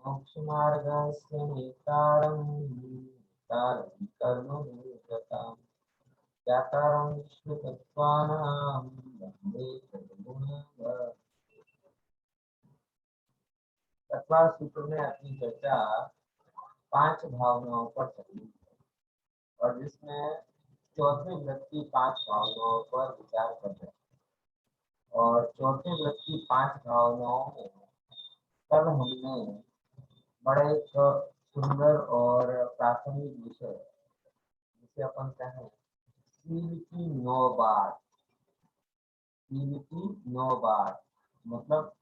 मोक्षमार्गस्य नेतारं नेतारं कर्मयोगताम् व्यापारं विश्वतत्त्वानां वन्दे सद्गुणवत्। तत्वा सूत्र में अपनी चर्चा 5 भावनाओं पर चली और जिसमें चौथे व्यक्ति 5 भावनाओं पर विचार कर रहे हैं और चौथे व्यक्ति 5 भावनाओं में कल हमने बड़े एक सुंदर और प्राथमिक विषय जिसे अपन कहें सील की 9 बात। सील की 9 बात मतलब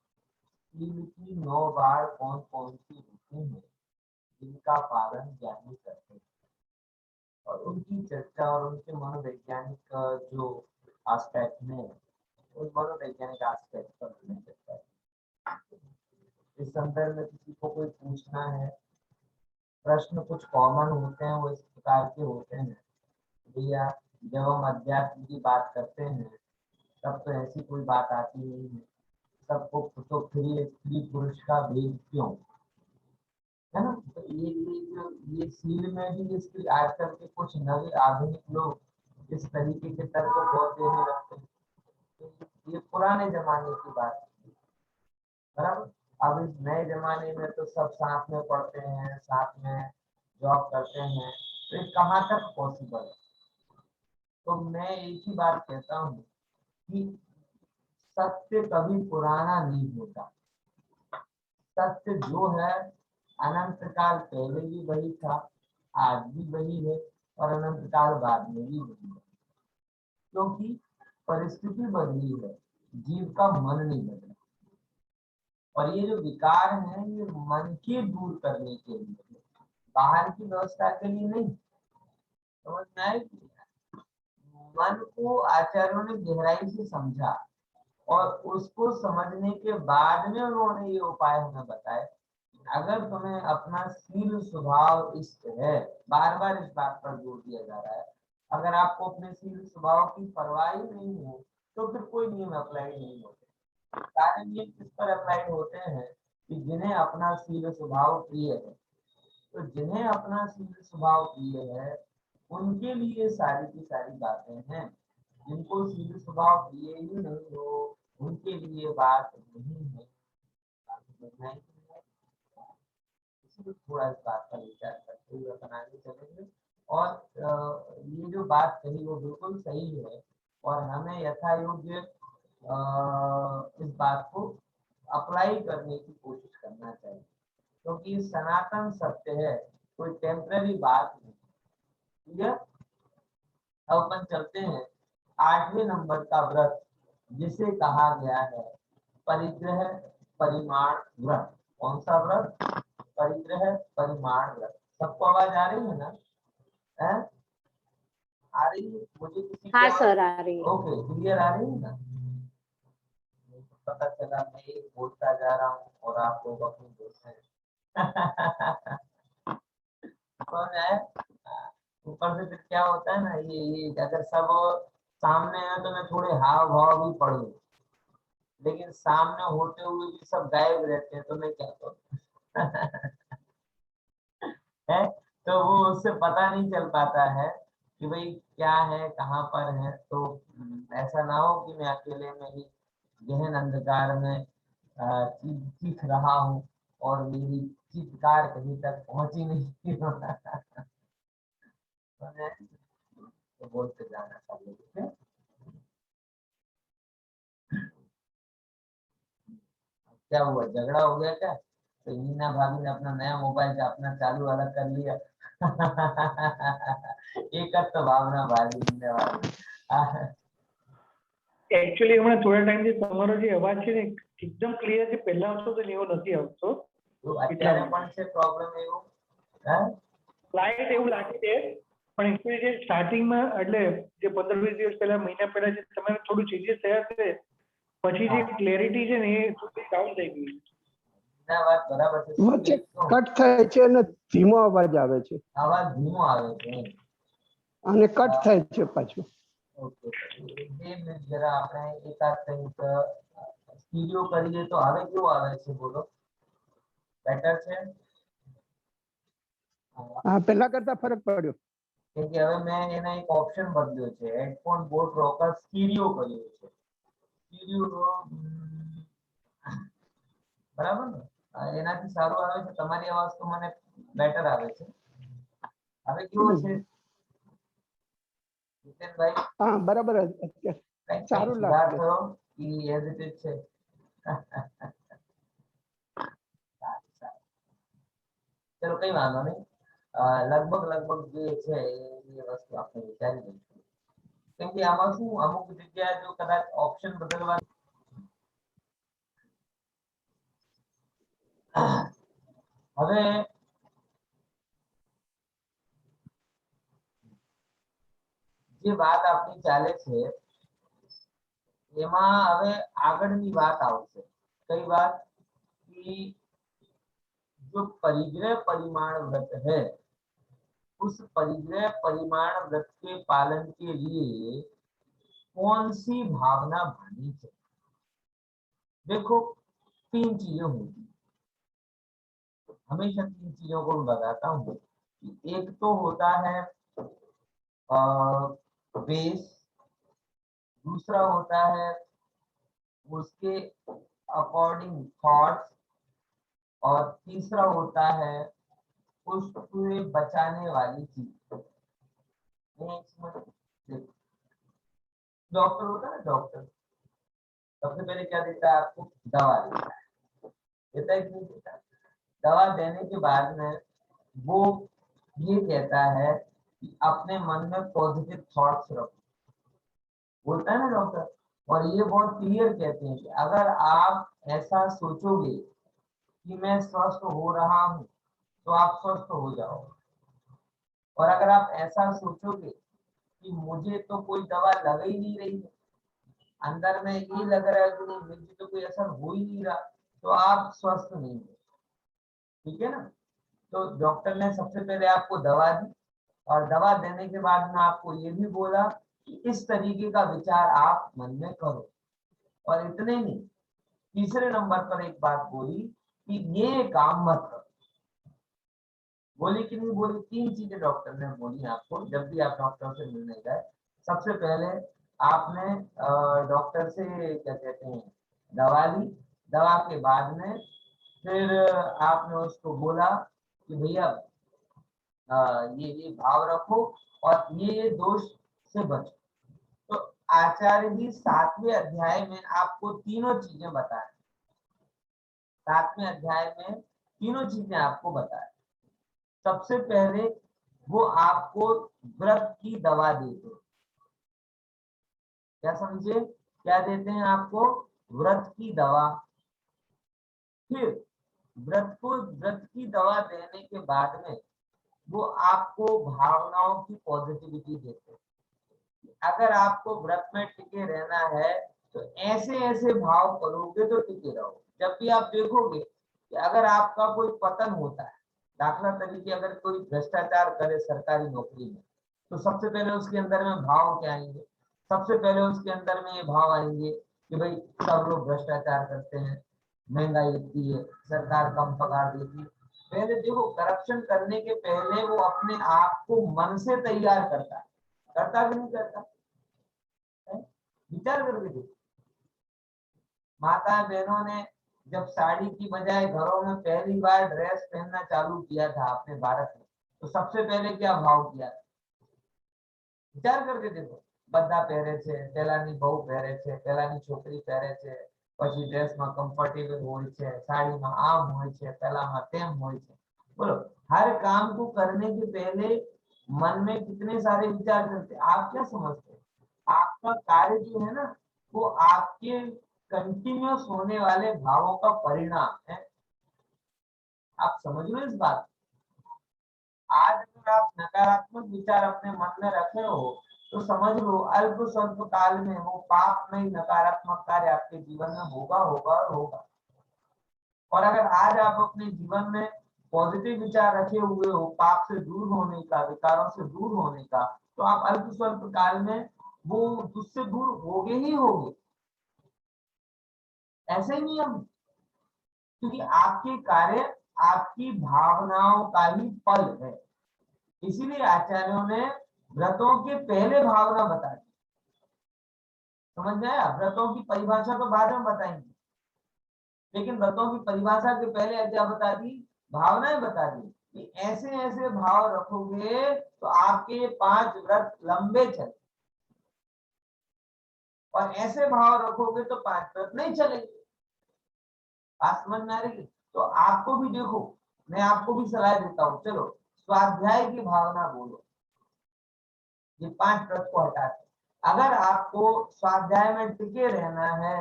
सील की 9 बात कौन कौन सी होती हैं जिनका पालन ज्ञानी करते हैं और उनकी चर्चा और उनके मनोवैज्ञानिक जो एस्पेक्ट है उस मनोवैज्ञानिक एस्पेक्ट पर हमने चर्चा की। इस संदर्भ में किसी को कोई पूछना है, प्रश्न कुछ कॉमन होते हैं, वो इस प्रकार के होते हैं भैया, जब हम अध्यात्म की बात करते हैं तब तो ऐसी कोई बात आती नहीं है, सबको तो फिर स्त्री पुरुष का भेद क्यों, है ना। तो ये सील में भी इसकी आजकल के कुछ नए आधुनिक लोग इस तरीके के तर्क बहुत देने लगते हैं। तो ये पुराने जमाने की बात है, बराबर। अब इस नए जमाने में तो सब साथ में पढ़ते हैं, साथ में जॉब करते हैं, तो ये कहाँ तक पॉसिबल है। तो मैं एक ही बात कहता हूँ कि सत्य कभी पुराना नहीं होता। सत्य जो है अनंत काल पहले भी वही था, आज भी वही है और अनंत काल बाद में भी वही है, क्योंकि परिस्थिति बदली है, जीव का मन नहीं बदला। और ये जो विकार है ये मन के दूर करने के लिए, बाहर की व्यवस्था के लिए नहीं। समझ में आए? मन को आचार्यों ने गहराई से समझा और उसको समझने के बाद में उन्होंने ये उपाय हमें बताए। अगर तुम्हें अपना शील स्वभाव इष्ट है, बार बार इस बात पर जोर दिया जा रहा है, अगर आपको अपने शील स्वभाव की परवाह ही नहीं हो तो फिर कोई नियम अप्लाई नहीं होते। सारे नियम किस पर अप्लाई होते हैं कि जिन्हें अपना शील स्वभाव प्रिय है। तो जिन्हें अपना शील स्वभाव प्रिय है उनके लिए सारी की सारी बातें हैं। जिनको शील स्वभाव प्रिय ही नहीं हो उनके लिए बात नहीं है। इसलिए थोड़ा इस बात का विचार करते हुए अपन आगे चलेंगे। और ये जो बात कही वो बिल्कुल सही है और हमें यथा योग्य इस बात को अप्लाई करने की कोशिश करना चाहिए, क्योंकि ये सनातन सत्य है, कोई टेम्पररी बात नहीं। ठीक है, अब अपन चलते हैं 8वें नंबर का व्रत जिसे कहा गया है परिग्रह परिमाण व्रत। कौन सा व्रत? परिग्रह परिमाण व्रत। सबको आवाज आ रही है ना? है? आ रही है? मुझे किसी हाँ सर आ रही है। ओके, क्लियर आ रही है ना? पता चला मैं एक बोलता जा रहा हूँ और आप लोग अपनी बोलते हैं। ऊपर से फिर क्या होता है ना, ये अगर सब सामने है तो मैं थोड़े हाव भाव भी पढ़ लूं, लेकिन सामने होते हुए भी सब गायब रहते हैं तो मैं क्या करूं? है तो वो उससे पता नहीं चल पाता है कि भाई क्या है, कहाँ पर है। तो ऐसा ना हो कि मैं अकेले में ही गहन अंधकार में चीख रहा हूँ और मेरी चीत्कार कहीं तक पहुंची नहीं। तो बोलते जाना चाहिए। क्या हुआ, झगड़ा हो गया क्या? तो मीना भाभी ने अपना नया मोबाइल से अपना चालू अलग कर लिया। एक तो भावना भारी मीना भाभी। एक्चुअली हमने थोड़ा टाइम થી તમારો જે અવાજ છે ને એકદમ ક્લિયર છે, પહેલા આવતો તો એવો નથી આવતો, તો અત્યારે પણ છે પ્રોબ્લેમ એવો? હે લાઈટ એવું લાગે છે પણ એકચ્યુઅલી જે સ્ટાર્ટિંગ માં એટલે જે 15-20 દિવસ પહેલા મહિના પહેલા જે તમારે થોડું ચેન્જીસ થયા છે પછી જે ક્લેરિટી છે ને એ થોડી ડાઉન થઈ ગઈ. ના વાત બરાબર છે, વચ્ચે કટ થાય છે અને ધીમો અવાજ આવે છે. અવાજ ધીમો આવે છે અને કટ થાય છે પાછું. ઓકે, એક મિનિટ જરા આપણે એકાદ કંઈક સ્ટીરિયો કરીએ તો હવે કેવું આવે છે બોલો? બેટર છે? હા પેલા કરતા ફરક પડ્યો. કેમ કે હવે મેં એના એક ઓપ્શન બદલ્યો છે, હેડફોન બોટ રોકર સ્ટીરિયો કર્યો છે. સ્ટીરિયો બરાબર ને? એનાથી સારું આવે છે. તમારી અવાજ તો મને બેટર આવે છે. હવે કેવો છે જીતેનભાઈ? હા બરાબર જ. કઈ સારું સુધાર લાગે. થયો કે એઝ ઇટ ઇઝ છે? ચલો કઈ વાંધો નહીં. લગભગ જે છે એ વસ્તુ આપણે વિચારી લઈશું. કેમ કે આમાં શું અમુક જગ્યાએ જો કદાચ ઓપ્શન બદલવા હવે જે વાત આપણી ચાલે છે એમાં હવે આગળની વાત આવશે. કઈ વાત? कि जो परिग्रह परिमाण व्रत है उस परिग्रह परिमाण व्रत के पालन के लिए कौन सी भावना भानी चाहिए? देखो 3 चीजें होती, हमेशा 3 चीजों को मैं बताता हूँ। एक तो होता है बेस, दूसरा होता है उसके अकॉर्डिंग थॉट्स, और तीसरा होता है उसको बचाने वाली चीज। डॉक्टर होता है ना, डॉक्टर सबसे पहले क्या देता है आपको? दवा देता है। देता है कि नहीं देता? दवा देने के बाद में वो ये कहता है कि अपने मन में पॉजिटिव थॉट्स रखो, बोलता है ना डॉक्टर। और ये बहुत क्लियर कहते हैं कि अगर आप ऐसा सोचोगे कि मैं स्वस्थ हो रहा हूं तो आप स्वस्थ हो जाओगे, और अगर आप ऐसा सोचोगे कि मुझे तो कोई दवा लग ही नहीं रही है, अंदर में ये लग रहा है कि नहीं मुझे तो कोई असर हो ही नहीं रहा, तो आप स्वस्थ नहीं हो। ठीक है ना? तो डॉक्टर ने सबसे पहले आपको दवा दी, और दवा देने के बाद में आपको ये भी बोला कि इस तरीके का विचार आप मन में करो। और इतने नहीं, तीसरे नंबर पर एक बात बोली कि ये काम मत करो। बोली कि नहीं बोली? 3 चीजें डॉक्टर ने बोली आपको जब भी आप डॉक्टर से मिलने गए। सबसे पहले आपने डॉक्टर से क्या कहते हैं दवा ली, दवा के बाद में फिर आपने उसको बोला कि भैया ये भाव रखो और ये दोष से बचो। तो आचार्य जी 7वें अध्याय में आपको तीनों चीजें बताए। 7वें अध्याय में तीनों चीजें आपको बताए। सबसे पहले वो आपको व्रत की दवा देते हैं। क्या समझे? क्या देते हैं आपको? व्रत की दवा। फिर व्रत की दवा देने के बाद में वो आपको भावनाओं की पॉजिटिविटी देते हैं। अगर आपको व्रत में टिके रहना है तो ऐसे ऐसे भाव करोगे तो टिके रहो। जब भी आप देखोगे कि अगर आपका कोई पतन होता है, दाखला तरीके अगर कोई भ्रष्टाचार करे सरकारी नौकरी में, तो सबसे पहले उसके अंदर में भाव क्या आएंगे? सबसे पहले उसके अंदर में ये भाव आएंगे कि भाई सब लोग भ्रष्टाचार करते हैं, महंगाई इतनी है, सरकार कम पगार देती है। पहले देखो, करप्शन करने के पहले वो अपने आप को मन से तैयार करता है। करता कि नहीं करता? विचार करके देखो, माता बहनों ने जब साड़ी की बजाय घरों में पहली बार ड्रेस पहनना चालू किया था अपने भारत में, तो सबसे पहले क्या भाव किया था? विचार करके देखो। બધા પહેરે છે, પહેલાની બહુ પહેરે છે, પહેલાની છોકરી પહેરે છે, પછી ડ્રેસમાં કમ્ફર્ટેબલ હોય છે, સાડીમાં આમ હોય છે, પહેલામાં તેમ હોય છે। बोलो, हर काम को करने के पहले मन में कितने सारे विचार करते हैं। आप क्या समझते हैं? आपका कार्य जो है ना, वो आपके कंटिन्यूअस होने वाले भावों का परिणाम है। आप समझ लो इस बात। आज अगर आप नकारात्मक विचार अपने मन में रखे हो तो समझ लो अल्प स्वल्प काल में वो पाप में नकारात्मक कार्य आपके जीवन में होगा होगा और होगा। और अगर आज आप अपने जीवन में पॉजिटिव विचार रखे हुए हो, पाप से दूर होने का, विकारों से दूर होने का, तो आप अल्प स्वल्प काल में वो उससे दूर होगे ही होगे। ऐसे ही नियम, क्योंकि आपके कार्य आपकी भावनाओं का ही फल है। इसीलिए आचार्यों ने व्रतों के पहले भावना बता दी। समझ में आया? व्रतों की परिभाषा तो बाद में बताएंगे, लेकिन व्रतों की परिभाषा के पहले क्या बता दी? भावनाएं बता दी कि ऐसे ऐसे भाव रखोगे तो आपके 5 व्रत लंबे चले, और ऐसे भाव रखोगे तो 5 व्रत नहीं चलेंगे। बात समझ में आ रही है? तो आपको भी देखो, मैं आपको भी सलाह देता हूँ, चलो स्वाध्याय की भावना बोलो, ये 5 व्रत को हटा के। अगर आपको स्वाध्याय में टिके रहना है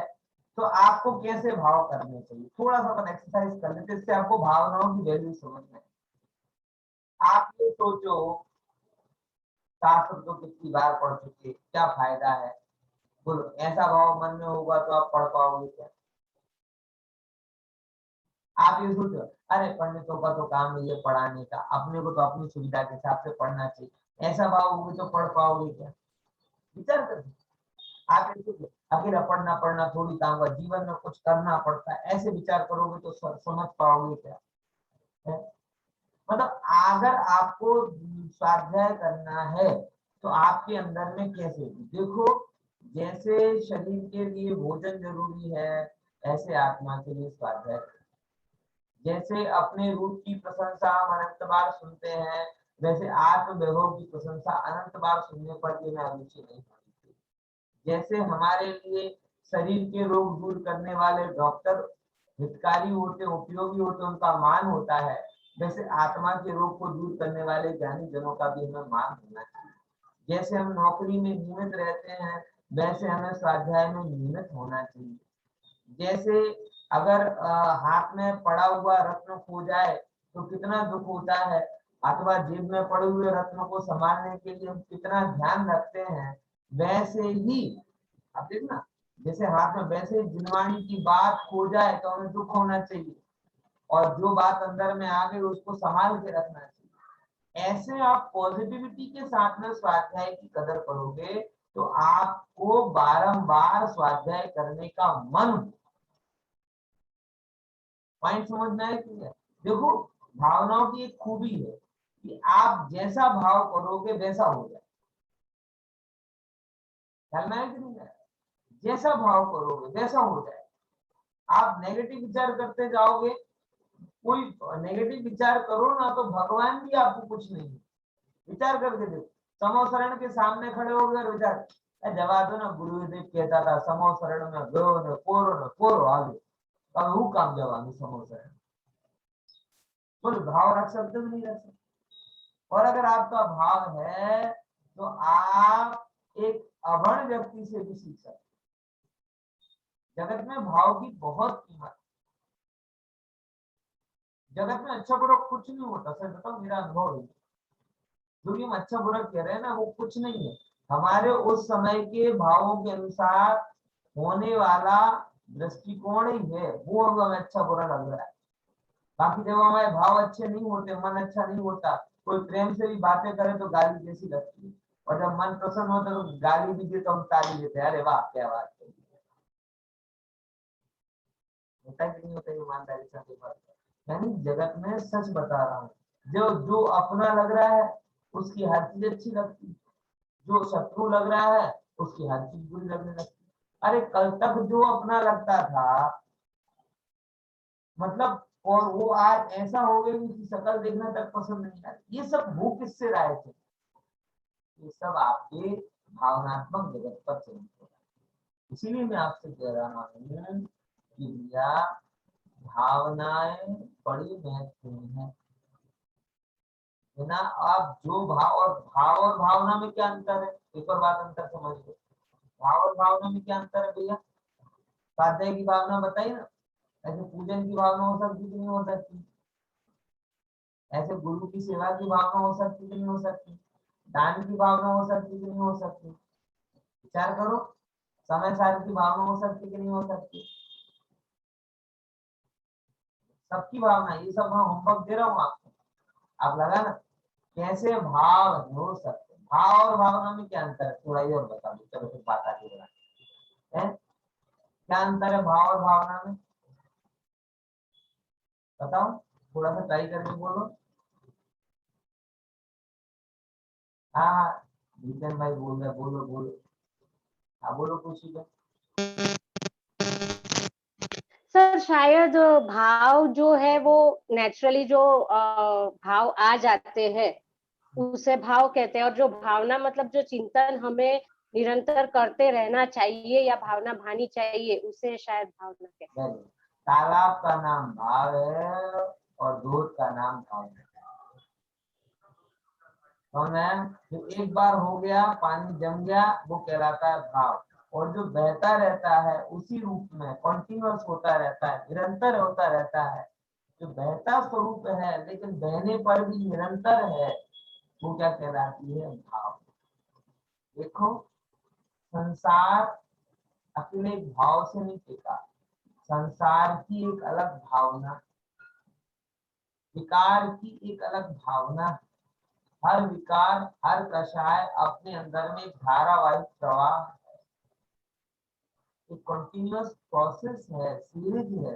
तो आपको कैसे भाव करने चाहिए, थोड़ा सा अपन एक्सरसाइज कर लेते, इससे आपको भावनाओं की वैल्यू समझ में। आप ये सोचो, शास्त्र तो कितनी बार पढ़ चुके, क्या फायदा है? बोलो, ऐसा भाव मन में होगा तो आप पढ़ पाओगे क्या? आप ये सोचो, अरे पंडितों का तो काम है ये पढ़ाने का, अपने को तो अपनी सुविधा के हिसाब से पढ़ना चाहिए, ऐसा भाव होगी तो पढ़ पाओगे क्या? विचार कर। आप ये सोचो, अकेला पढ़ना पढ़ना थोड़ी काम हुआ, जीवन में कुछ करना पड़ता है, ऐसे विचार करोगे तो समझ पाओगे क्या? है? मतलब अगर आपको स्वाध्याय करना है तो आपके अंदर में कैसे, देखो जैसे शरीर के लिए भोजन जरूरी है, ऐसे आत्मा के लिए स्वाध्याय। जैसे अपने रूप की प्रशंसा हम अनंत बार सुनते हैं, वैसे आत्म वैभव की प्रशंसा अनंत बार सुनने पर भी हमें अरुचि नहीं होती। जैसे हमारे लिए शरीर के रोग दूर करने वाले डॉक्टर हितकारी होते, उपयोगी होते, उनका मान होता है, वैसे आत्मा के रोग को दूर करने वाले ज्ञानी जनों का भी हमें मान होना चाहिए। जैसे हम नौकरी में नियमित रहते हैं, वैसे हमें स्वाध्याय में नियमित होना चाहिए। जैसे अगर हाथ में पड़ा हुआ रत्न खो जाए तो कितना दुख होता है, अथवा जेब में पड़े हुए रत्न को संभालने के लिए हम कितना ध्यान रखते हैं, वैसे ही आप देखना, जैसे हाथ में, वैसे जिनवाणी की बात खो जाए तो हमें दुख होना चाहिए, और जो बात अंदर में आ गई उसको संभाल के रखना चाहिए। ऐसे आप पॉजिटिविटी के साथ में स्वाध्याय की कदर करोगे तो आपको बारंबार स्वाध्याय करने का मन। पॉइंट समझ में आया कि नहीं? देखो, भावनाओं की एक खूबी है कि आप जैसा भाव करोगे वैसा हो जाए। ख्याल में आया कि नहीं? जैसा भाव करोगे वैसा हो जाए। आप नेगेटिव विचार करते जाओगे, कोई नेगेटिव विचार करो ना तो भगवान भी आपको कुछ नहीं। विचार करके देखो, समोसरण के सामने खड़े हो गए, विचार जवाब दो ना, गुरुदेव कहता था समोसरण में गयो ने कोरो आगे, अब वो काम जवाब समोसरण, बोले भाव रख सकते नहीं रख सकते। और अगर आपका भाव है तो आप एक अभण व्यक्ति से भी सीख सकते। जगत में भाव की बहुत कीमत। जगत में अच्छा बुरा कुछ नहीं होता, सर बताओ, मेरा अनुभव है। जो भी हम अच्छा बुरा कह रहे हैं ना, वो कुछ नहीं है, हमारे उस समय के भावों के अनुसार होने वाला दृष्टिकोण ही है, वो हमें अच्छा बुरा लग रहा है। बाकी जब हमारे भाव अच्छे नहीं होते, मन अच्छा नहीं होता, कोई प्रेम से भी बातें करे तो गाली जैसी लगती है, और जब मन प्रसन्न होता तो गाली भी दे तो हम ताली देते, अरे वाह क्या बात है। होता है कि नहीं होता, ईमानदारी से बात। यानी जगत में सच बता रहा हूँ, जो जो अपना लग रहा है उसकी हर चीज अच्छी लगती, जो शत्रु लग रहा है उसकी हर चीज बुरी लगने लगती। अरे कल तक जो अपना लगता था, मतलब, और वो आज ऐसा हो गया कि शक्ल देखना तक पसंद नहीं आ रही। ये सब वो किससे राय थे? ये सब आपके भावनात्मक जगत पर चलते हैं। इसीलिए मैं आपसे कह रहा हूँ कि भैया भावनाएं बड़ी महत्वपूर्ण है ना। आप जो भाव और भावना में क्या अंतर है, एक और बात अंतर समझ लो। भाव और भावना में क्या अंतर है भैया? स्वाध्याय की भावना बताई ना, ऐसे पूजन की भावना हो सकती कि नहीं हो सकती, ऐसे गुरु की सेवा की भावना हो सकती कि नहीं हो सकती, दान की भावना हो सकती कि नहीं हो सकती, विचार करो, समय सार की भावना हो सकती कि नहीं हो सकती, सबकी भावना। ये सब मैं होमवर्क दे रहा हूँ आपको, आप लगा ना कैसे भाव हो सकते। भाव और भावना में क्या अंतर है, थोड़ा ये और बता दो, चलो फिर बात आगे बढ़ाते हैं। क्या अंतर है भाव और भावना में, बताओ। थोड़ा सा ट्राई करके बोलो। हाँ जितन भाई बोल रहे, बोलो बोलो। हाँ बोलो कुछ ही। सर शायद भाव जो है वो नेचुरली जो भाव आ जाते हैं उसे भाव कहते हैं, और जो भावना मतलब जो चिंतन हमें निरंतर करते रहना चाहिए या भावना भानी चाहिए उसे शायद भावना कहते हैं। तालाब का नाम भाव है और दूध का नाम भाव है। तो मैम जो एक बार हो गया, पानी जम गया, वो कहलाता है भाव। और जो बहता रहता है उसी रूप में कॉन्टिन्यूअस होता रहता है, निरंतर होता रहता है, जो बहता स्वरूप है लेकिन बहने पर भी निरंतर है, वो क्या कहलाती है? भाव। देखो संसार अकेले भाव से नहीं टिका, संसार की एक अलग भावना, विकार की एक अलग भावना। हर विकार, हर कषाय अपने अंदर में एक धारावाहिक प्रवाह है, एक कंटिन्यूअस प्रोसेस है, सीरीज है।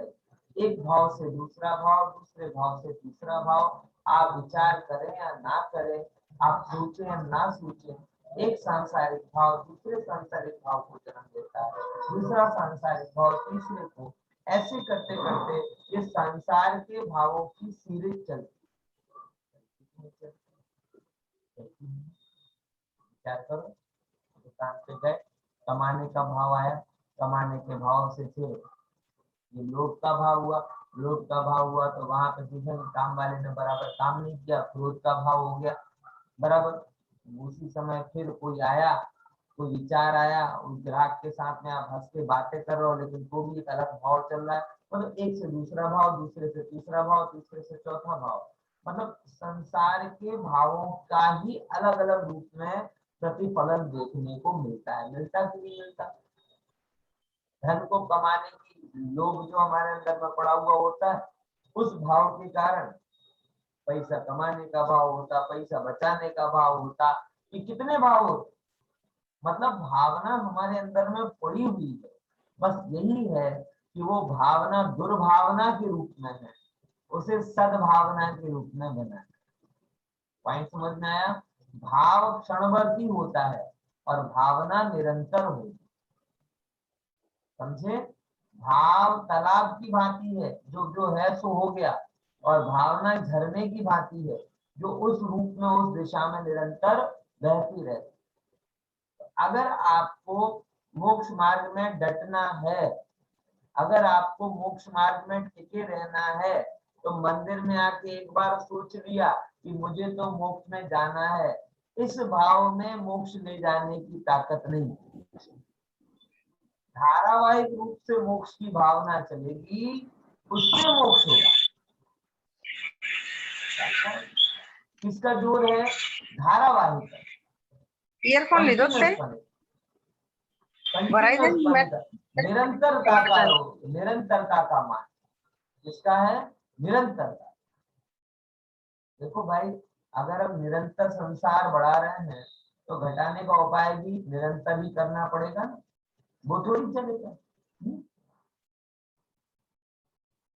एक भाव से दूसरा भाव, दूसरे भाव से तीसरा भाव। आप विचार करें या ना करें, आप सोचें या ना सोचें, एक सांसारिक भाव दूसरे सांसारिक भाव को जन्म देता है, दूसरा सांसारिक भाव तीसरे को। ऐसे करते करते ये संसार के भावों की सीरीज चलती है। क्या करो, दुकान पे गए, कमाने का भाव आया, कमाने के भाव से फिर ये लोभ का भाव हुआ, लोभ का भाव हुआ तो वहां पे किसी काम वाले ने बराबर काम नहीं किया, क्रोध का भाव हो गया बराबर। उसी समय फिर कोई आया, कोई विचार आया, उस ग्राहक के साथ में आप हंस के बातें कर रहे हो लेकिन तो भी एक अलग भाव चल रहा है। मतलब एक से दूसरा भाव, दूसरे से तीसरा भाव, तीसरे से चौथा भाव। मतलब संसार के भावों का ही अलग अलग रूप में प्रतिफलन देखने को मिलता है। मिलता कि नहीं मिलता? धन को कमाने की लोभ जो हमारे अंदर में पड़ा हुआ होता है, उस भाव के कारण पैसा कमाने का भाव होता, पैसा बचाने का भाव होता। कि कितने भाव होते, मतलब भावना हमारे अंदर में पड़ी हुई है। बस यही है कि वो भावना दुर्भावना के रूप में है, उसे सद्भावना के रूप में बनाना। पॉइंट समझ में आया? भाव क्षणभर ही होता है और भावना निरंतर होती, समझे? भाव तालाब की भांति है, जो जो है सो हो गया, और भावना झरने की भांति है, जो उस रूप में उस दिशा में निरंतर बहती रहती। अगर आपको मोक्ष मार्ग में डटना है, अगर आपको मोक्ष मार्ग में टिके रहना है, तो मंदिर में आके एक बार सोच लिया कि मुझे तो मोक्ष में जाना है, इस भाव में मोक्ष ले जाने की ताकत नहीं। धारावाहिक रूप से मोक्ष की भावना चलेगी, उससे मोक्ष होगा। किसका जोर है? धारावाहिक है, ईयरफोन ले दो से कंटिन्यूअस पन का, निरंतरता का, निरंतरता का मान किसका है? निरंतरता। देखो भाई, अगर हम निरंतर संसार बढ़ा रहे हैं तो घटाने का उपाय भी निरंतर ही करना पड़ेगा ना, वो थोड़ी चलेगा।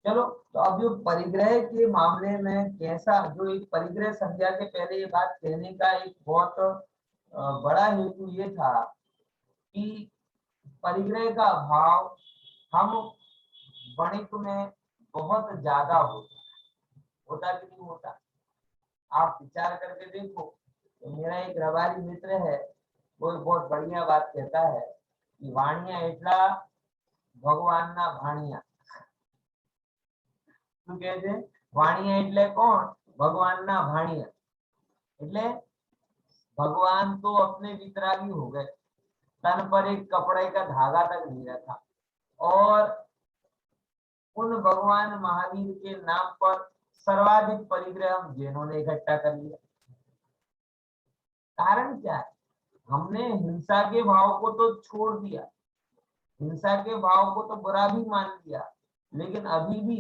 चलो, तो अब जो परिग्रह के मामले में कैसा, जो एक परिग्रह संज्ञा के पहले ये बात कहने का एक बहुत बड़ा हेतु ये था कि परिग्रह का अभाव हम गणित में बहुत ज्यादा होता कि नहीं होता? आप विचार करके देखो। तो मेरा एक रबारी मित्र है, वो बहुत बढ़िया बात कहता है कि वाणिया एटला भगवान ना भाणिया। શું કહે છે? વાણિયા એટલે કોણ? ભગવાનના ભાણિયા। એટલે भगवान तो अपने वितरागी हो गए, तन पर एक कपड़े का धागा तक नहीं रखा, और उन भगवान महावीर के नाम पर सर्वाधिक परिग्रह हम जैनों ने इकट्ठा कर लिया। कारण क्या है? हमने हिंसा के भाव को तो छोड़ दिया, हिंसा के भाव को तो बुरा भी मान लिया, लेकिन अभी भी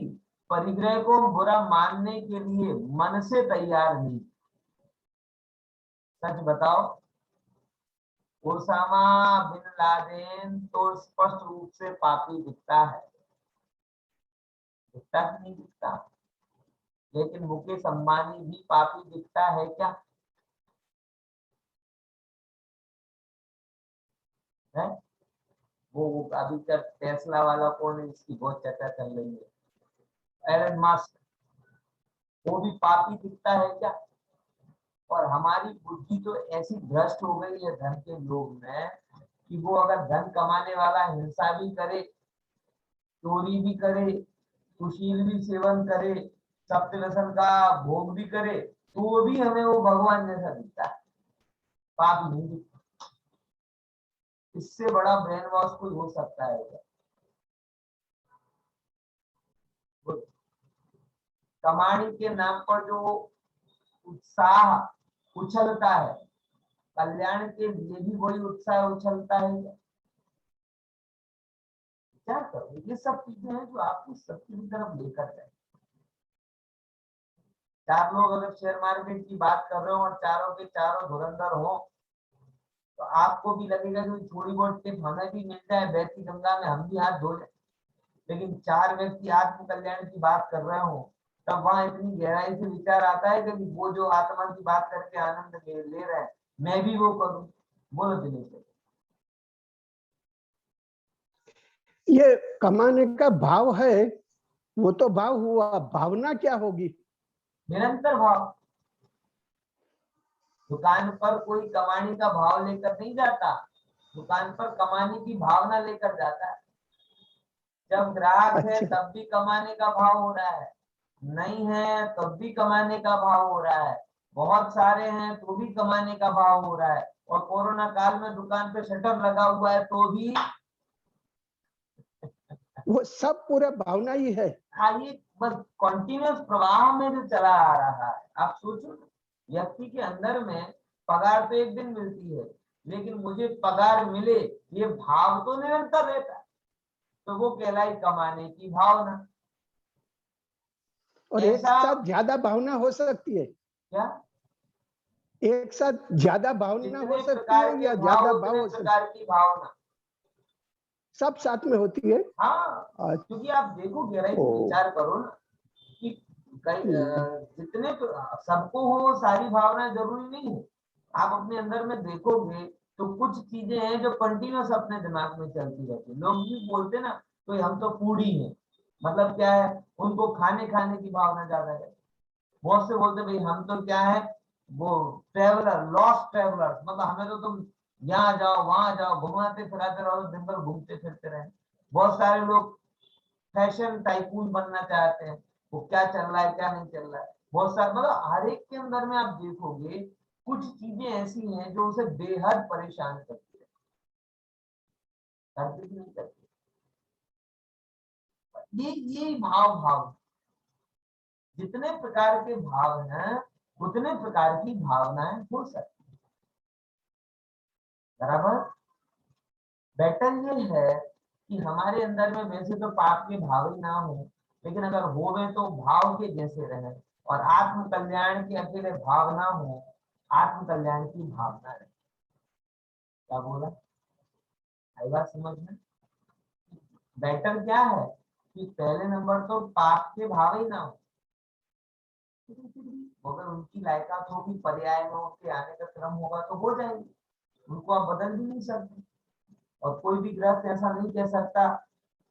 परिग्रह को बुरा मानने के लिए मन से तैयार नहीं। सच बताओ, ओसामा बिन लादेन तो स्पष्ट रूप से पापी दिखता है, दिखता कि नहीं दिखता? लेकिन मुकेश अंबानी भी पापी दिखता है क्या? है? वो अभी तक टेस्ला वाला कौन है, इसकी बहुत चर्चा चल रही है, एलन मस्क, वो भी पापी दिखता है क्या? और हमारी बुद्धि तो ऐसी भ्रष्ट हो गई है धन के लोभ में कि वो अगर धन कमाने वाला हिंसा भी करे, चोरी भी करे, सुशील भी सेवन करे, सप्तव्यसन का भोग भी करे, तो वो भी हमें वो भगवान जैसा दिखता है, पाप नहीं दिखता। इससे बड़ा ब्रेन वॉश कोई हो सकता है क्या? कमाने के नाम पर जो उत्साह उछलता है, कल्याण के लिए भी वही उत्साह उछलता है क्या? क्या करो, ये सब चीजें हैं जो आपको सत्य की तरफ लेकर जाए। चार लोग अगर शेयर मार्केट की बात कर रहे हो और चारों के चारों धुरंधर हो, तो आपको भी लगेगा कि थोड़ी बहुत टिप हमें भी मिल जाए, बहती गंगा में हम भी हाथ धो लें। लेकिन चार व्यक्ति आत्म कल्याण की बात कर रहे हो, तब वहां इतनी गहराई से विचार आता है कि वो जो आत्मा की बात करके आनंद ले रहे हैं, मैं भी वो करूं। बोलो दिनेश। ये कमाने का भाव है, वो तो भाव हुआ, भावना क्या होगी? निरंतर भाव। दुकान पर कोई कमाने का भाव लेकर नहीं जाता, दुकान पर कमाने की भावना लेकर जाता है। जब ग्राहक है अच्छा। तब भी कमाने का भाव हो रहा है, नहीं है तब भी कमाने का भाव हो रहा है, बहुत सारे हैं तो भी कमाने का भाव हो रहा है, और कोरोना काल में दुकान पे शटर लगा हुआ है तो भी वो सब पूरा भावना ही है। ये बस कंटिन्यूअस प्रवाह में जो चला आ रहा है। आप सोचो, व्यक्ति के अंदर में पगार तो एक दिन मिलती है, लेकिन मुझे पगार मिले ये भाव तो निरंतर रहता है, तो वो कहलाई कमाने की भावना। और एक ऐसा साथ ज्यादा भावना हो सकती है, क्या? एक साथ ज्यादा भावना हो जितने सकती प्रकार है के या भाव ज्यादा भाव उतने हो सकती प्रकार की भावना। सब साथ में होती है। हाँ, अच्छा। क्योंकि आप देखो गहराई से ओ। विचार करो ना कि जितने सबको हो सारी भावनाएं जरूरी नहीं है। आप अपने अंदर में देखोगे तो कुछ चीजें हैं जो कंटिन्यूअस अपने दिमाग में चलती रहती है। लोग भी बोलते ना तो हम तो फूडी हैं, मतलब क्या है, उनको खाने खाने की भावना ज्यादा है। बहुत से बोलते भाई हम तो क्या है, वो ट्रेवलर, लॉस्ट ट्रेवलर, मतलब हमें तो तुम यहाँ जाओ वहां जाओ घुमाते फिराते रहो, दिन भर घूमते फिरते रहे। बहुत सारे लोग फैशन टाइकून बनना चाहते हैं, वो क्या चल रहा है क्या नहीं चल रहा है। बहुत सारे, मतलब हर एक के अंदर में आप देखोगे कुछ चीजें ऐसी हैं जो उसे बेहद परेशान करती है, करती नहीं करती। ये भाव भाव जितने प्रकार के भाव हैं उतने प्रकार की भावनाएं हो सकती है। बराबर। बेटर ये है कि हमारे अंदर में वैसे तो पाप के भाव ही ना हो, लेकिन अगर होवे तो भाव के जैसे रहे, और आत्म कल्याण के अकेले भाव ना हो, आत्म कल्याण की भावना रहे। क्या बोला? आई बात समझ में? बेटर क्या है कि पहले नंबर तो पाप के भाव ही ना हो, अगर उनकी लायकात होगी, पर्याय में उनके आने का क्रम होगा तो हो जाएगी, उनको आप बदल भी नहीं सकते। और कोई भी ग्रस्त ऐसा नहीं कह सकता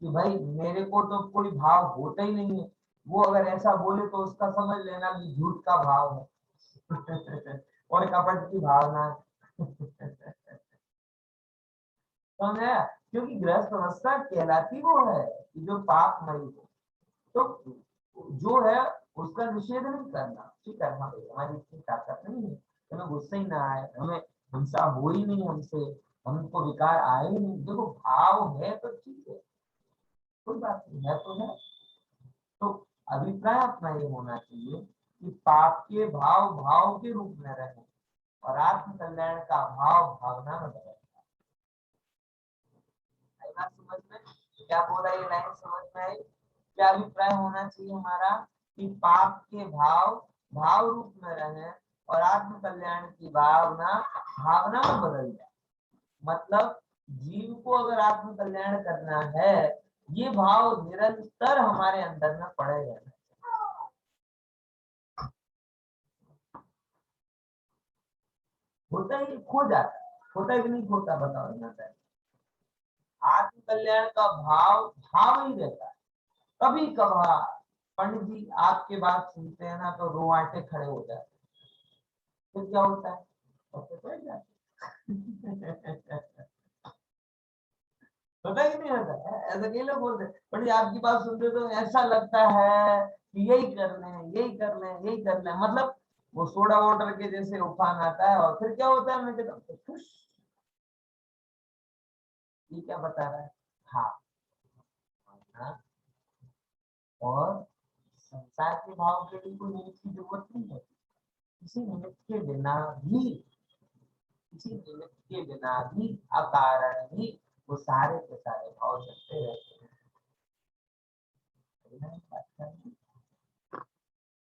कि भाई मेरे को तो कोई भाव होता ही नहीं है। वो अगर ऐसा बोले तो उसका समझ लेना कि झूठ का भाव है और कपट की भावना समझा? क्योंकि गृहस्थ अवस्था कहलाती वो है कि जो पापमयी हो, तो जो है उसका निषेध नहीं करना, ठीक है, हमारी इतनी ताकत नहीं है, हमें गुस्से ही ना आए, हमें हिंसा हो ही नहीं हमसे, हमको विकार आए ही नहीं। देखो भाव है तो ठीक है, कोई बात नहीं है तो है। तो अभिप्राय अपना ये होना चाहिए कि पाप के भाव भाव के रूप में रहे और आत्म कल्याण का भाव भावना में बदले। समझ में क्या बोला, ये लाइन समझ में आई? क्या अभिप्राय होना चाहिए हमारा कि पाप के भाव भाव रूप में रहे और आत्म कल्याण की भावना भावना में बदल जाए। मतलब जीव को अगर आत्म कल्याण करना है, ये भाव निरंतर हमारे अंदर में पड़े रहना। होता ही खो जाता है, होता है कि नहीं खोता, बताओ ना सर। आत्म कल्याण का भाव भाव ही रहता है। कभी कभार पंडित जी आपके बात सुनते हैं ना तो रोआटे खड़े हो जाते हैं, फिर क्या होता है, होता है कि नहीं होता है? ऐसा कई लोग बोलते हैं पंडित आपकी बात सुनते तो ऐसा लगता है कि यही कर लें, यही कर लें, यही कर लें, मतलब वो सोडा वाटर के जैसे उफान आता है। और फिर क्या होता है, मैं कहता हूँ खुश, ये क्या बता रहा है, हाँ हाँ। और संसार के भाव के लिए कोई निमित्त की जरूरत नहीं है। किसी निमित्त के बिना भी, किसी निमित्त के बिना भी, अकारण ही वो सारे के सारे भाव चलते रहते हैं।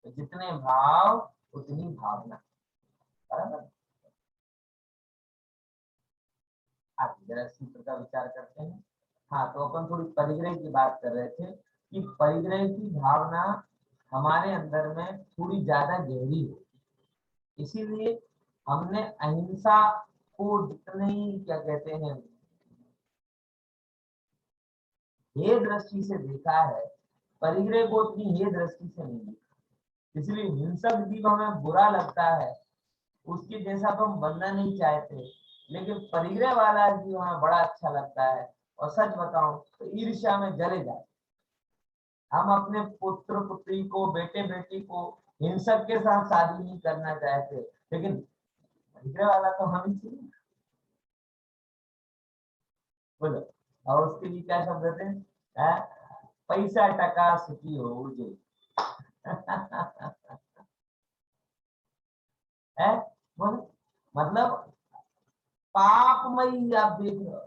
तो जितने भाव उतनी भावना, बराबर। आप जरा सूत्र का विचार करते हैं। हाँ, तो अपन थोड़ी परिग्रह की बात कर रहे थे कि परिग्रह की भावना हमारे अंदर में थोड़ी ज्यादा गहरी हो, इसीलिए हमने अहिंसा को जितने क्या कहते हैं हे दृष्टि से देखा है, परिग्रह को उतनी हे दृष्टि से नहीं देखा। इसलिए हिंसक जीव हमें बुरा लगता है, उसके जैसा तो हम बनना नहीं चाहते, लेकिन परिग्रह वाला जीव हमें बड़ा अच्छा लगता है। और सच बताऊं तो ईर्ष्या में जले जाते, हम अपने पुत्र पुत्री को, बेटे बेटी को हिंसक के साथ शादी नहीं करना चाहते, लेकिन परिग्रह वाला तो हम ही चाहिए, बोलो। और उसके लिए क्या शब्द देते हैं, पैसा टका सुखी हो जो है, बोलो। मतलब पापमयी आप देख रहे हो,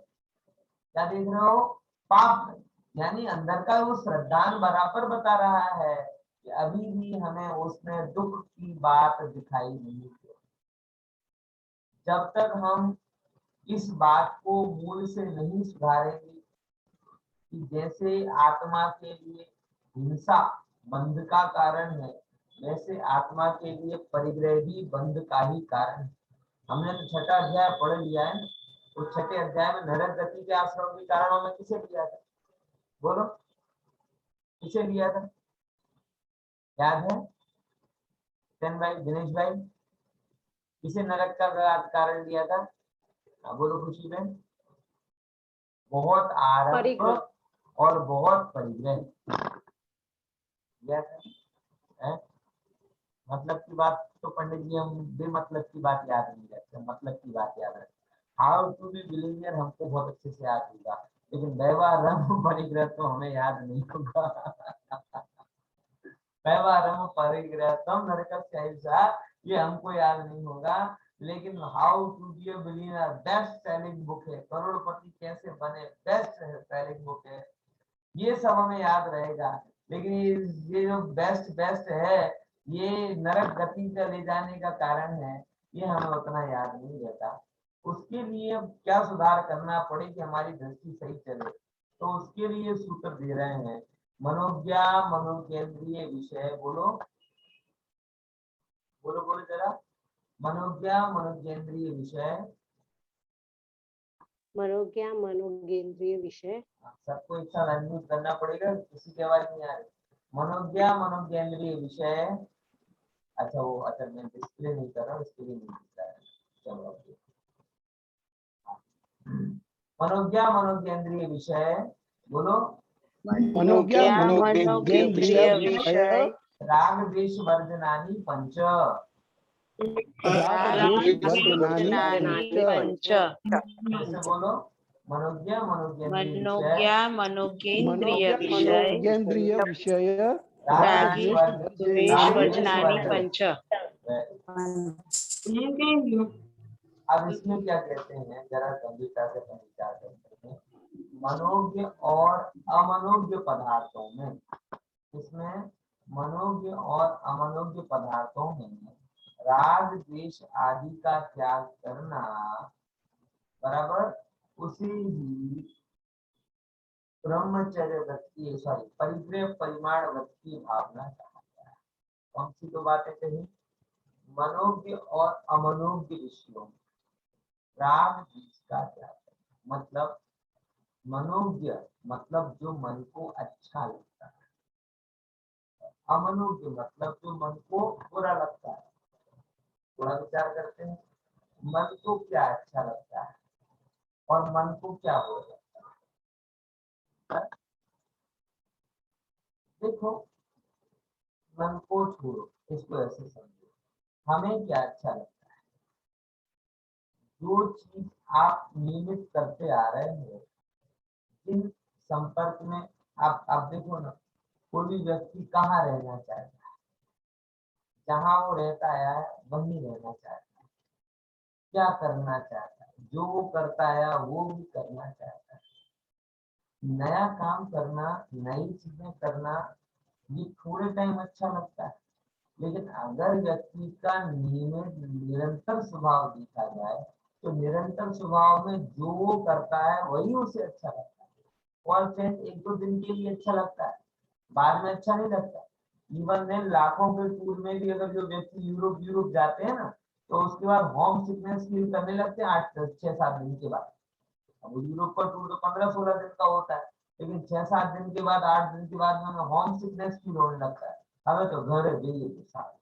क्या देख रहे हो, पाप, यानी अंदर का वो श्रद्धान बराबर बता रहा है कि अभी भी हमें उसमें दुख की बात दिखाई नहीं दी। जब तक हम इस बात को मूल से नहीं सुधारेंगे कि जैसे आत्मा के लिए हिंसा बंध का कारण है, वैसे आत्मा के लिए परिग्रह भी बंध का ही कारण है। हमने तो छठा अध्याय पढ़ लिया है, तो छठे अध्याय में नरक गति के आश्रम के कारणों में किसे लिया था, बोलो किसे लिया था, याद है सेन भाई, दिनेश भाई, किसे नरक का कारण लिया था, बोलो खुशी बहन। बहुत आरंभ और बहुत परिग्रह लिया था, है? मतलब की बात तो पंडित जी हम बेमतलब की बात याद नहीं रखते, मतलब की बात याद रखते। हाउ टू बी बिलीनियर हमको बहुत अच्छे से याद होगा, लेकिन व्यवहारम परिग्रह तो हमें याद नहीं होगा। व्यवहारम परिग्रह तम नरकस्य अहिंसा, ये हमको याद नहीं होगा, लेकिन how to be a billionaire best selling book है, करोड़पति कैसे बने बेस्ट सेलिंग बुक है, ये सब हमें याद रहेगा। लेकिन ये जो बेस्ट बेस्ट है, ये नरक गति का ले जाने का कारण है, ये हमें उतना याद नहीं रहता। उसके लिए क्या सुधार करना पड़े कि हमारी दृष्टि सही चले, तो उसके लिए सूत्र दे रहे हैं, मनोज्ञा मनोकेंद्रीय विषय, बोलो बोलो बोलो जरा, मनोज्ञा मनोकेंद्रीय विषय, मनोज्ञा मनोगेंद्रीय विषय, सबको एक साथ अनम्यूट करना पड़ेगा, किसी की आवाज नहीं आ रही। मनोज्ञा मनोकेंद्रीय विषय, अच्छा वो, अच्छा मैं डिस्प्ले नहीं कर रहा हूँ, इसके लिए नहीं दिख रहा है, चलो मनोज्ञा मनोकेंद्रीय विषय, बोलो मनोज्ञा मनोकेंद्रीय विषय, राग द्वेष वर्जनानि पंच, राग द्वेष वर्जनानि पंच, जैसे बोलो मनोज्ञा मनोकेंद्रीय विषय, मनोज्ञा मनोकेंद्रीय विषय, मनोकेंद्रीय विषय, राग राग द्वेष द्वेष वर्जनानि पंच। अब इसमें क्या कहते हैं, जरा गंभीरता से अपन विचार करते हैं। मनोज्ञ और अमनोज्ञ पदार्थों में, इसमें मनोज्ञ और अमनोज्ञ पदार्थों में राग द्वेष आदि का त्याग करना, बराबर उसी ही ब्रह्मचर्य वृत्ति, सॉरी परिग्रह परिमाण वृत्ति की भावना कहा गया है। कौन सी दो बातें कही, मनोज्ञ और अमनोज्ञ विषयों, राग द्वेष का त्याग करना। मतलब मनोज्ञ मतलब जो मन को अच्छा लगता है, अमनोज्ञ मतलब जो मन को बुरा लगता है। थोड़ा विचार करते हैं, मन को क्या अच्छा लगता है और मन को क्या बुरा लगता है। देखो, मन को छोड़ो, इसको ऐसे समझो, हमें क्या अच्छा लगता है। जो चीज आप नियमित करते आ रहे हो, जिन संपर्क में आप देखो ना, कोई भी व्यक्ति कहाँ रहना चाहता है, जहाँ वो रहता है वहीं रहना चाहता है। क्या करना चाहता है, जो वो करता है वो भी करना चाहता है। नया काम करना, नई चीजें करना, ये थोड़े टाइम अच्छा लगता है, लेकिन अगर व्यक्ति का नियमित निरंतर स्वभाव देखा जाए तो निरंतर स्वभाव में जो वो करता है वही उसे अच्छा लगता है। और फिर एक दो दिन के लिए अच्छा लगता है, बाद में अच्छा नहीं लगता। इवन में लाखों के टूर में भी अगर जो व्यक्ति यूरोप यूरोप जाते हैं ना, तो उसके बाद होम सिकनेस फील करने लगते हैं 8-6-7 दिन के बाद। अब यूरोप का टूर तो 15-16 दिन का होता है, लेकिन 6-7 दिन के बाद, 8 दिन के बाद में होम सिकनेस फील होने लगता है। હવે તો ઘરે જઈએ તો સારું।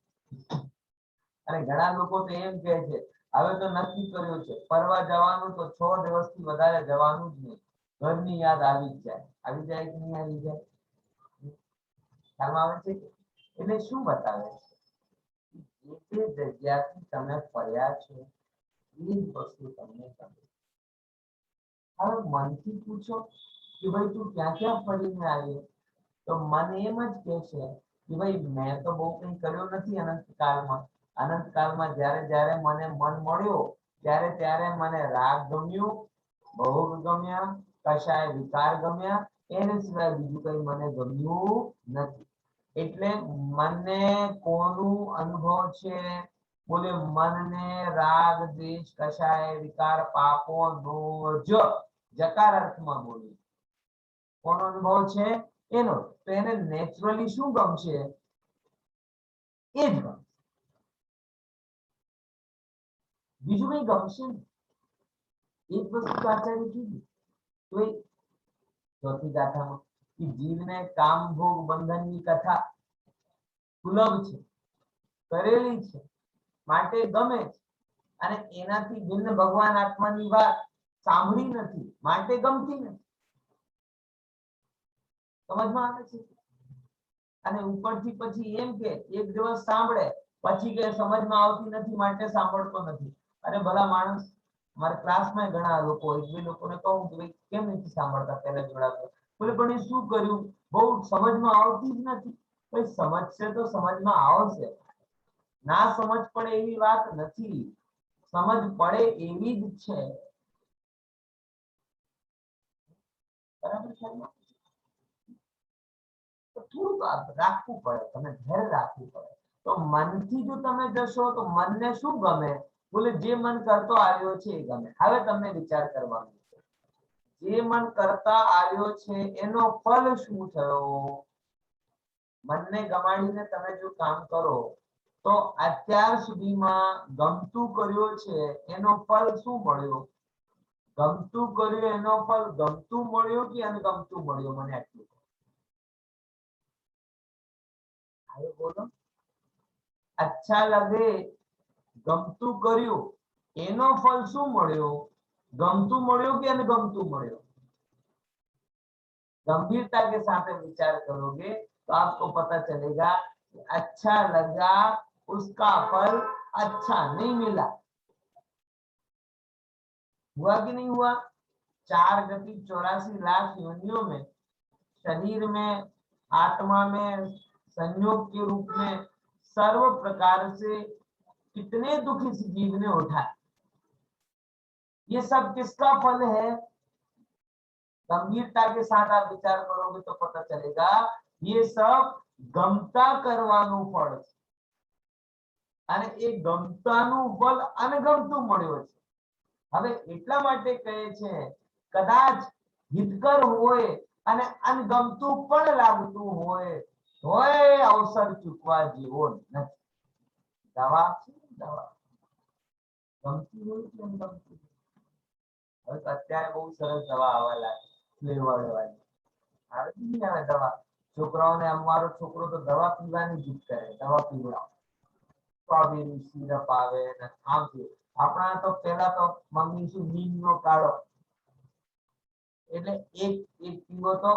અને ઘણા લોકો તો એમ કહે છે, હવે તો નક્કી કર્યું છે ફરવા જવાનું તો 6 દિવસથી વધારે જવાનું જ નહીં, ઘરની યાદ આવી જ જાય। આવી જાય કે નહીં આવી જાય? ખ્યાલમાં આવે છે? એટલે શું બતાવે છે, જે જગ્યાથી તમે ફર્યા છો એ જ વસ્તુ તમને ગમે। હવે મનથી પૂછો કે ભાઈ તું ક્યાં ક્યાં ફરીને આવ્યો, તો मन એમ જ કહેશે કે ભાઈ મેં તો બહુ કંઈ કર્યો નથી અનંતકાળમાં। અનંતકાળમાં જ્યારે જ્યારે મને મન મળ્યો ત્યારે ત્યારે મને રાગ ગમ્યું, ભોગ ગમ્યા, કશાય વિકાર ગમ્યા, એને સિવાય બીજું કંઈ મને ગમ્યું નથી। એટલે મને કોનું અનુભવ છે? બોલે મનને રાગ દ્વેષ કશાય વિકાર પાપો નો જકાર અર્થમાં બોલ્યું, કોનો અનુભવ છે? એનો। તો એને નેચરલી શું ગમશે? એ જ ગમશે, બીજું કંઈ ગમશે નહીં। એક વસ્તુ આચાર્ય કીધી તો એ ચોથી ગાથામાં કે જીવને કામ ભોગ બંધનની કથા સુલભ છે, કરેલી છે, માટે ગમે છે, અને એનાથી ભિન્ન ભગવાન આત્માની વાત સાંભળી નથી, માટે ગમતી નથી। સમજમાં આવે છે? અને ઉપરથી પછી એમ કે એક દિવસ સાંભળે પછી કે સમજમાં આવતી નથી માટે સાંભળતો નથી। અરે ભલા માણસ, મારા ક્લાસમાં ઘણા લોકો, એક બે લોકોને કહું કે ભાઈ કેમ નથી સાંભળતા પહેલા જોડાતો, બોલે પણ એ શું કર્યું, બહુ સમજમાં આવતી જ નથી। ભાઈ સમજશે તો સમજમાં આવશે, ના સમજ પડે એવી વાત નથી, સમજ પડે એવી જ છે। બરાબર છે? થોડુંક રાખવું પડે, તમે ધૈર્ય રાખવું પડે। તો મનથી જો તમે જશો તો મનને શું ગમે? બોલે જે મન કરતો આવ્યો છે એ ગમે। હવે તમને વિચાર કરવાનો છે, જે મન કરતા આવ્યો છે એનો ફલ શું થયો? મનને ગમાડીને તમે જો કામ કરો તો અત્યાર સુધીમાં ગમતું કર્યો છે એનો ફલ શું મળ્યો? ગમતું કર્યું એનો ફલ ગમતું મળ્યો કે અનગમતું મળ્યો? મને આટલું બોલો। अच्छा लगे गमतू कर्यु एनो फल शू मळ्यो? गमतू मळ्यो के अनगमतू मळ्यो? गंभीरता के साथ विचार करोगे तो आपको पता चलेगा अच्छा लगा, उसका फल अच्छा नहीं मिला। हुआ कि नहीं हुआ? 4 गति 84 लाख योनियों में शरीर में, आत्मा में, संयोग के रूप में सर्व प्रकार से कितने दुख इस जीव ने उठाए, ये सब किसका फल है? गंभीरता के साथ आप विचार करोगे तो पता चलेगा ये सब गमता करवानुं फल छे, अने ए गमतानुं फल अनगमतुं मळ्यो छे। हवे એટલા માટે કહે છે કદાચ હિતકર હોય અને અનગમતું પણ લાગતું હોય તોય અવસર ચૂકવા જેવો નથી। દવા છે, દવા ગમતી હોય કે અનગમતી, હવે તો અત્યારે બહુ સરસ દવા આવવા લાગી ફ્લેવર વાળી આવે છે ને હવે દવા છોકરાઓને અમારો છોકરો તો દવા પીવાની જીદ કરે દવા પીવડાવો સ્ટ્રોબેરી સિરપ આવે ને આમ છે આપણા તો પેલા તો મમ્મી શું નીમનો કાળો એટલે એક એક પીવો તો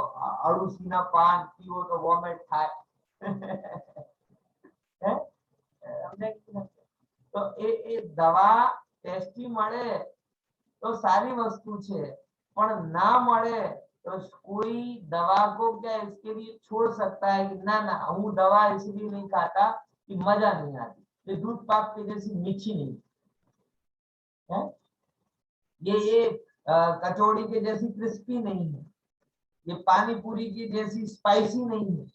અળુસીના પાન પીવો તો વોમિટ થાય હે અમને તો એ દવા ટેસ્ટી મળે तो सारी वस्तु છે પણ ना મળે तो कोई दवा को क्या इसके लिए छोड़ सकता है कि ना ना हूँ दवा इसलिए नहीं खाता कि मजा नहीं आती ये दूध पाक के जैसी मीठी नहीं है ये कचौड़ी के जैसी क्रिस्पी नहीं है ये पानी पूरी की जैसी स्पाइसी नहीं है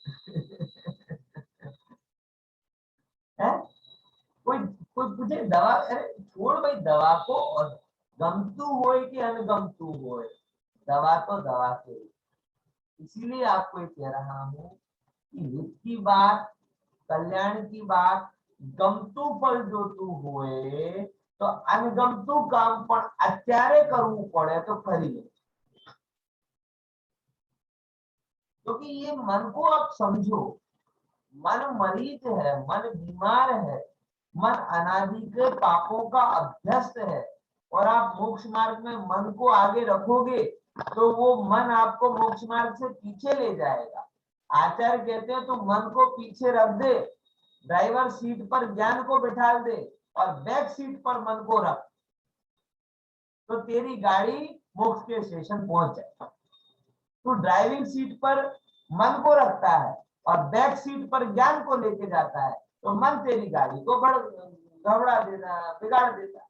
है कोई कोई पूछे दवा अरे छोड़ भाई दवा को और गमतू होए कि अनगमतू होए दवा तो दवा से इसीलिए आपको ये कह रहा हूं कि हित की बात कल्याण की बात गमतू फल जोतू होए तो अनगमतू काम पण अत्यारे करવું પડે તો કરી લે क्योंकि ये मन को आप समझो मन मरीज है मन बीमार है मन अनादि के पापों का अभ्यस्त है और आप मोक्ष मार्ग में मन को आगे रखोगे तो वो मन आपको मोक्ष मार्ग से पीछे ले जाएगा आचार्य कहते हैं तो मन को पीछे रख दे ड्राइवर सीट पर ज्ञान को बिठा दे और बैक सीट पर मन को रख तो तेरी गाड़ी मोक्ष के स्टेशन पहुंच जाए तू ड्राइविंग सीट पर मन को रखता है और बैक सीट पर ज्ञान को लेके जाता है तो मन तेरी गाड़ी को घबरा देता बिगाड़ देता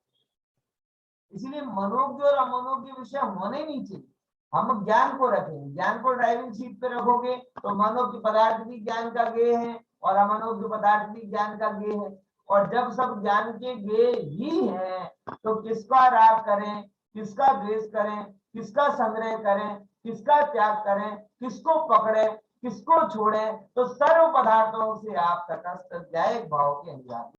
इसलिए मनोज्ञ और अमनोज्ञ विषय होने नहीं चाहिए हम ज्ञान को रखेंगे ज्ञान को ड्राइविंग सीट पे रखोगे तो मनोज्ञ पदार्थ भी ज्ञान का गेय है और अमनोज्ञ पदार्थ भी ज्ञान का गेय है और जब सब ज्ञान के गेय ही हैं तो किसका राग करें किसका द्वेष करें किसका संग्रह करें किसका त्याग करें किसको पकड़े किसको छोड़े तो सर्व पदार्थों से आप तटस्थ न्यायिक भाव के अनुसार